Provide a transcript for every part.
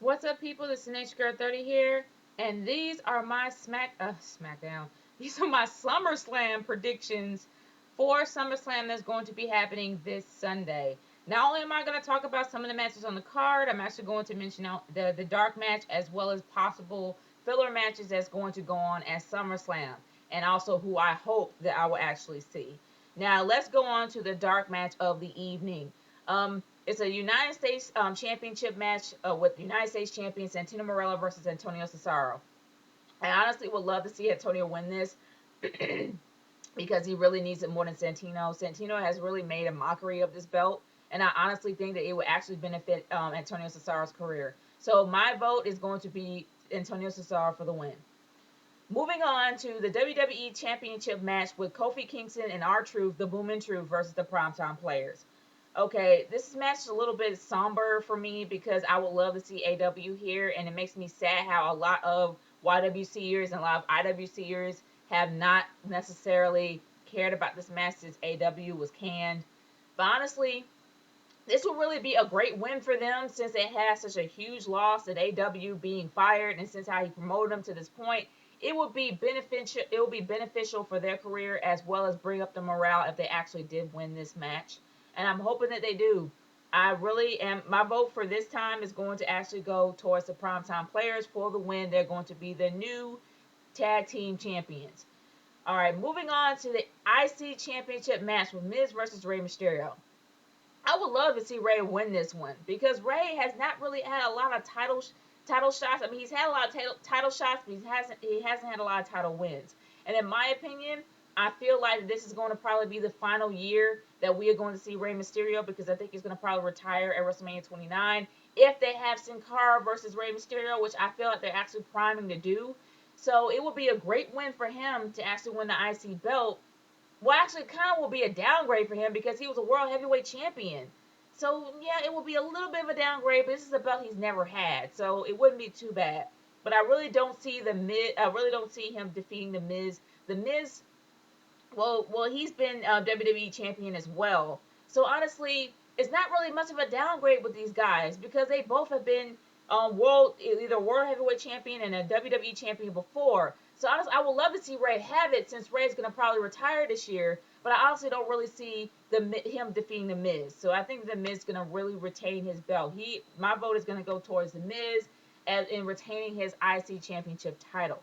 What's up, people? This is Nature Girl 30 here, and these are my SmackDown. These are my SummerSlam predictions for SummerSlam that's going to be happening this Sunday. Not only am I going to talk about some of the matches on the card, I'm actually going to mention out the dark match as well as possible filler matches that's going to go on at SummerSlam, and also who I hope that I will actually see. Now let's go on to the dark match of the evening. It's a United States Championship match with United States champion Santino Marella versus Antonio Cesaro. I honestly would love to see Antonio win this because he really needs it more than Santino. Santino has really made a mockery of this belt, and I honestly think that it would actually benefit Antonio Cesaro's career. So my vote is going to be Antonio Cesaro for the win. Moving on to the WWE Championship match with Kofi Kingston and R-Truth, the Boom and Truth versus the Primetime Players. Okay, this match is a little bit somber for me because I would love to see AW here, and it makes me sad how a lot of YWCers and a lot of IWCers have not necessarily cared about this match since AW was canned. But honestly, this will really be a great win for them since it has such a huge loss at AW being fired, and since how he promoted them to this point, it would be beneficial. It will be beneficial for their career as well as bring up the morale if they actually did win this match. And I'm hoping that they do. I really am. My vote for this time is going to actually go towards the Primetime Players for the win. They're going to be the new tag team champions. All right, moving on to the IC Championship match with Miz versus Rey Mysterio. I would love to see Ray win this one because Ray has not really had a lot of title shots. I mean, he's had a lot of title shots, but he hasn't had a lot of title wins. And in my opinion, I feel like this is going to probably be the final year that we are going to see Rey Mysterio because I think he's going to probably retire at WrestleMania 29 if they have Sin Cara versus Rey Mysterio, which I feel like they're actually priming to do. So it would be a great win for him to actually win the IC belt. Well, actually, kind of will be a downgrade for him because he was a world heavyweight champion. So yeah, it will be a little bit of a downgrade, but this is a belt he's never had, so it wouldn't be too bad. But I really don't see the Miz. I really don't see him defeating the Miz. The Miz, well, he's been WWE champion as well. So honestly, it's not really much of a downgrade with these guys because they both have been either world heavyweight champion and a WWE champion before. So honestly, I would love to see Ray have it since Ray's gonna probably retire this year. But I honestly don't really see him defeating the Miz. So I think the Miz is gonna really retain his belt. My vote is gonna go towards the Miz as in retaining his IC championship title.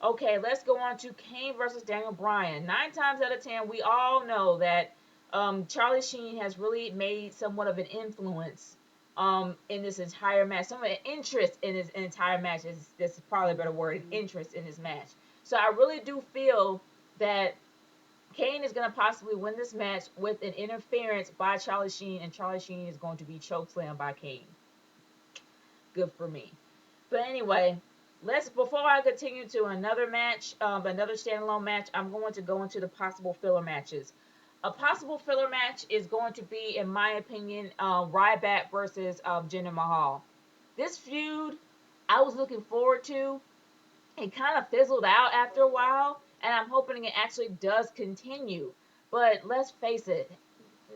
Okay, let's go on to Kane versus Daniel Bryan. 9 times out of 10, we all know that Charlie Sheen has really made somewhat of an influence in this entire match. Some of the interest in his entire match is this is probably a better word, interest in his match. So I really do feel that Kane is going to possibly win this match with an interference by Charlie Sheen, and Charlie Sheen is going to be chokeslammed by Kane. Good for me. But anyway, let's before I continue to another match, another standalone match, I'm going to go into the possible filler matches. A possible filler match is going to be, in my opinion, Ryback versus Jinder Mahal. This feud, I was looking forward to. It kind of fizzled out after a while, and I'm hoping it actually does continue. But let's face it,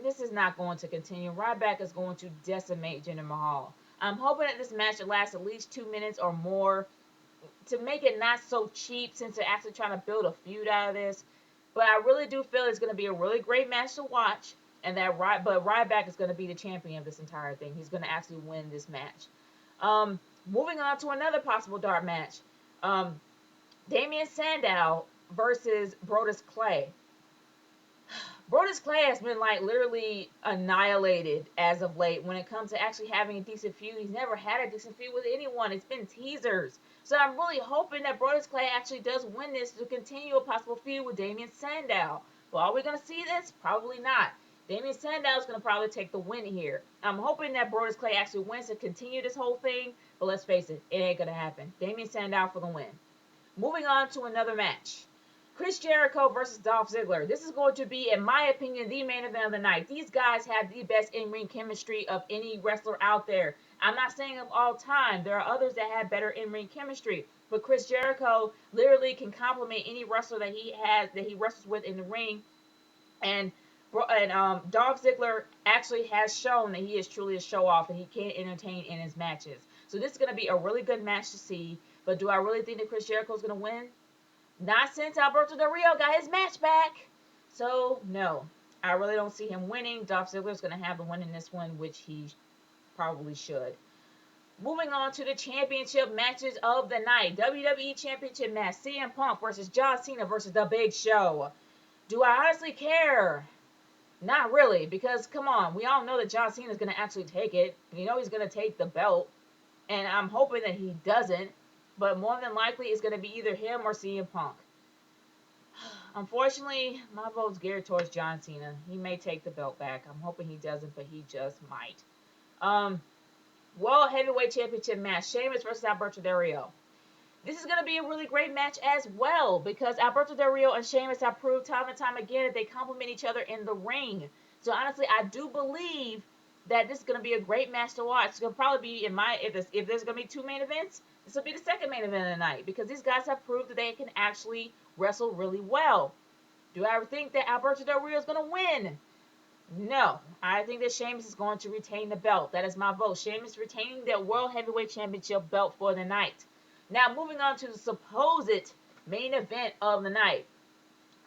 this is not going to continue. Ryback is going to decimate Jinder Mahal. I'm hoping that this match lasts at least 2 minutes or more to make it not so cheap since they're actually trying to build a feud out of this. But I really do feel it's going to be a really great match to watch, and but Ryback is going to be the champion of this entire thing. He's going to actually win this match. Moving on to another possible dark match. Um, Damian Sandow versus Brodus Clay. Brodus Clay has been like literally annihilated as of late when it comes to actually having a decent feud. He's never had a decent feud with anyone. It's been teasers. So I'm really hoping that Brodus Clay actually does win this to continue a possible feud with Damian Sandow. But are we going to see this? Probably not. Damian Sandow is going to probably take the win here. I'm hoping that Brodus Clay actually wins to continue this whole thing. But let's face it, it ain't going to happen. Damian Sandow for the win. Moving on to another match. Chris Jericho versus Dolph Ziggler. This is going to be, in my opinion, the main event of the night. These guys have the best in-ring chemistry of any wrestler out there. I'm not saying of all time. There are others that have better in-ring chemistry. But Chris Jericho literally can complement any wrestler that he wrestles with in the ring. And Dolph Ziggler actually has shown that he is truly a show off and he can entertain in his matches. So this is going to be a really good match to see. But do I really think that Chris Jericho is going to win? Not since Alberto Del Rio got his match back. So no, I really don't see him winning. Dolph Ziggler is going to have the win in this one, which he probably should. Moving on to the championship matches of the night. WWE Championship match. CM Punk versus John Cena versus The Big Show. Do I honestly care? Not really, because come on, we all know that John Cena is going to actually take it. You know he's going to take the belt, and I'm hoping that he doesn't. But more than likely, it's going to be either him or CM Punk. Unfortunately, my vote's geared towards John Cena. He may take the belt back. I'm hoping he doesn't, but he just might. World Heavyweight Championship match. Sheamus versus Alberto Del Rio. This is going to be a really great match as well because Alberto Del Rio and Sheamus have proved time and time again that they complement each other in the ring. So honestly, I do believe that this is going to be a great match to watch. It's going to probably be if there's going to be two main events, this will be the second main event of the night because these guys have proved that they can actually wrestle really well. Do I ever think that Alberto Del Rio is going to win? No, I think that Sheamus is going to retain the belt. That is my vote. Sheamus retaining the World Heavyweight Championship belt for the night. Now, moving on to the supposed main event of the night.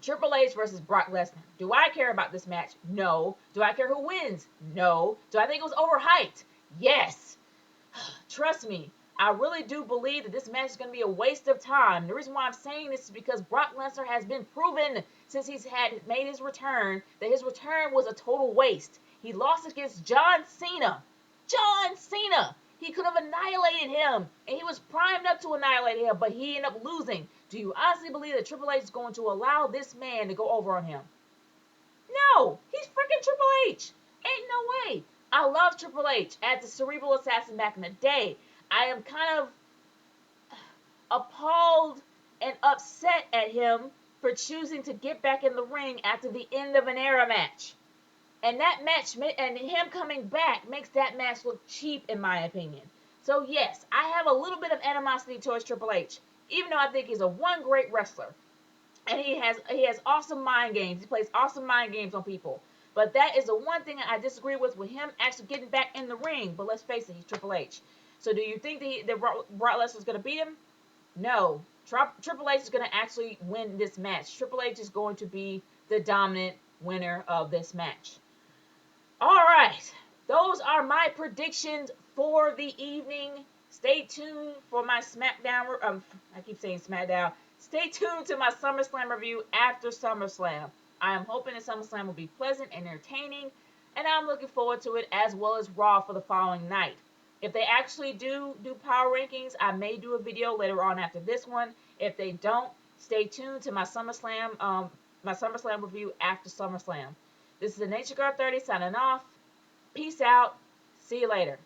Triple H versus Brock Lesnar. Do I care about this match? No. Do I care who wins? No. Do I think it was overhyped? Yes. Trust me, I really do believe that this match is going to be a waste of time. The reason why I'm saying this is because Brock Lesnar has been proven since he's had made his return that his return was a total waste. He lost against John Cena. John Cena! He could have annihilated him, and he was primed up to annihilate him, but he ended up losing. Do you honestly believe that Triple H is going to allow this man to go over on him? No! He's freaking Triple H! Ain't no way! I love Triple H as the cerebral assassin back in the day. I am kind of appalled and upset at him for choosing to get back in the ring after the end of an era match. And that match, and him coming back, makes that match look cheap, in my opinion. So yes, I have a little bit of animosity towards Triple H, even though I think he's a one great wrestler, and he has awesome mind games. He plays awesome mind games on people. But that is the one thing I disagree with him actually getting back in the ring. But let's face it, he's Triple H. So do you think that Brock Lesnar is going to beat him? No. Triple H is going to actually win this match. Triple H is going to be the dominant winner of this match. All right, those are my predictions for the evening. Stay tuned for my SmackDown. I keep saying SmackDown. Stay tuned to my SummerSlam review after SummerSlam. I am hoping that SummerSlam will be pleasant and entertaining, and I'm looking forward to it as well as Raw for the following night. If they actually do power rankings, I may do a video later on after this one. If they don't, stay tuned to my SummerSlam review after SummerSlam. This is the Nature Girl 30 signing off. Peace out. See you later.